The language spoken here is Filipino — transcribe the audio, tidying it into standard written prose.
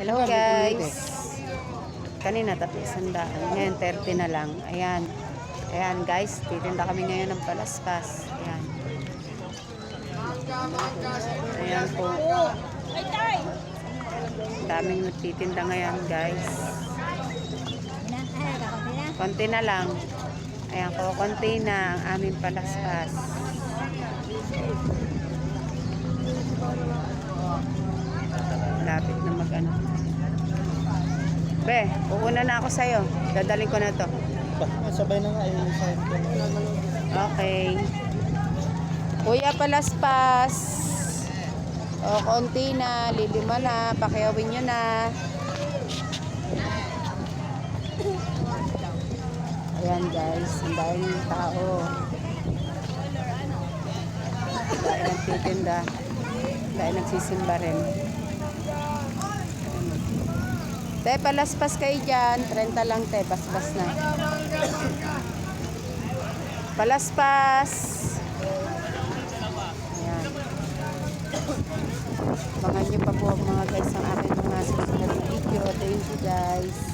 Hello guys. Kanina 300. Ngayon 30 na lang. Ayan. Ayan guys, titinda kami ngayon ng palaspas. Ayan. Ayan po. Daming nagtitinda ngayon guys. Konti na lang. Ayan ko, konti na ang aming palaspas. Lapit na mag-ano. Be, uuna na ako sa'yo. Dadaling ko na to. Sabay na nga. Okay. Kuya palaspas. O, konti na. Lilima na. Pakiawin nyo na. Ayan guys. Ang daming tao. Dahil nagtitinda. Dahil nagsisimba rin. Te, palaspas kayo dyan. 30 lang, te. Paspas na. Palaspas. Ayan. Abangan nyo pa po mga guys ang aking mga susunod na video. Thank you guys.